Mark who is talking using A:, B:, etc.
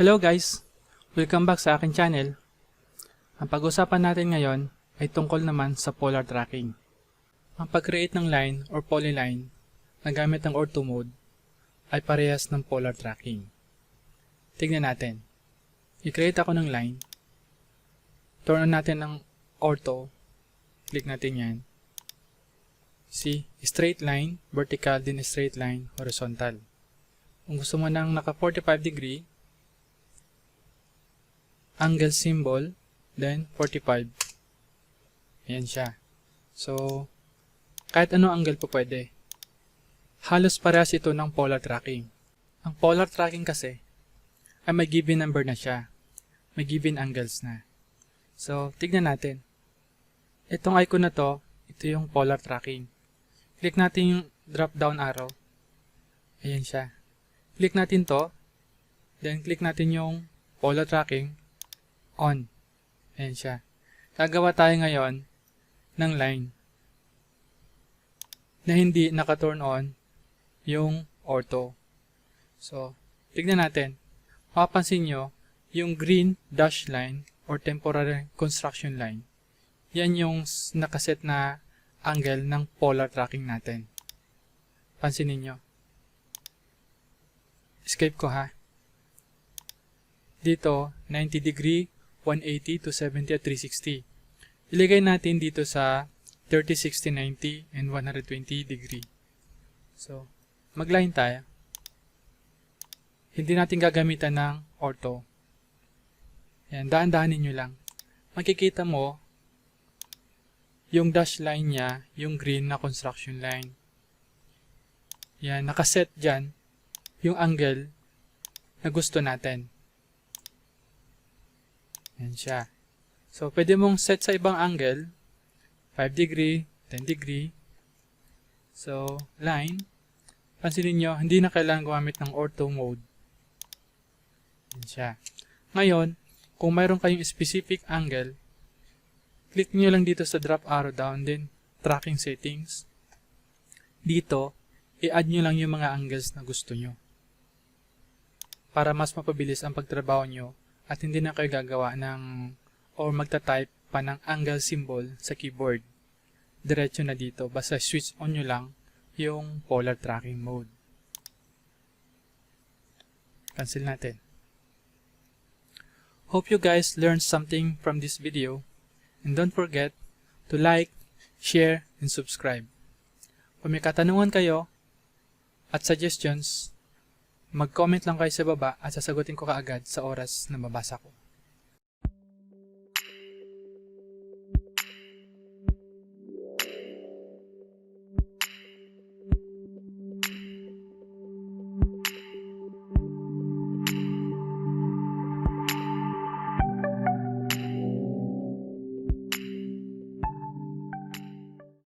A: Hello guys! Welcome back sa akin channel. Ang pag-usapan natin ngayon ay tungkol naman sa polar tracking. Ang pag-create ng line or polyline na gamit ang ortho mode ay parehas ng polar tracking. Tignan natin. I-create ako ng line. Turn on natin ng ortho. Click natin yan. See? Straight line, vertical, then straight line, horizontal. Kung gusto mo ng naka 45 degree, angle symbol, then 45. Ayan siya. So, kahit ano angle po pwede. Halos parehas ito ng polar tracking. Ang polar tracking kasi ay may given number na siya. May given angles na. So, tignan natin. Itong icon na to, ito yung polar tracking. Click natin yung drop down arrow. Ayan siya. Click natin to. Then, click natin yung polar tracking. On. Ayan siya. Gagawa tayo ngayon ng line na hindi naka-turn on yung ortho. So, tignan natin. Mapapansin nyo, yung green dash line or temporary construction line, yan yung nakaset na angle ng polar tracking natin. Pansinin nyo. Escape ko ha. Dito, 90 degree, 180 to 70 at 360. Iligay natin dito sa 30, 60, 90, and 120 degree. So, mag-line tayo. Hindi natin gagamitan ng ortho. Yan, daan-dahanin nyo lang. Makikita mo, yung dash line niya, yung green na construction line. Yan, nakaset dyan, yung angle na gusto natin. Yan siya. So, pwede mong set sa ibang angle. 5 degree, 10 degree. So, line. Pansinin nyo, hindi na kailangan gumamit ng ortho mode. Yan siya. Ngayon, kung mayroon kayong specific angle, click nyo lang dito sa drop arrow down, then tracking settings. Dito, i-add nyo lang yung mga angles na gusto nyo. Para mas mapabilis ang pagtrabaho nyo at hindi na kayo gagawa ng or magta-type pa ng angle symbol sa keyboard. Diretso na dito. Basta switch on nyo lang yung polar tracking mode. Cancel natin. Hope you guys learned something from this video. And don't forget to like, share, and subscribe. Kung may katanungan kayo at suggestions, mag-comment lang kayo sa baba at sasagutin ko kaagad sa oras na mabasa ko.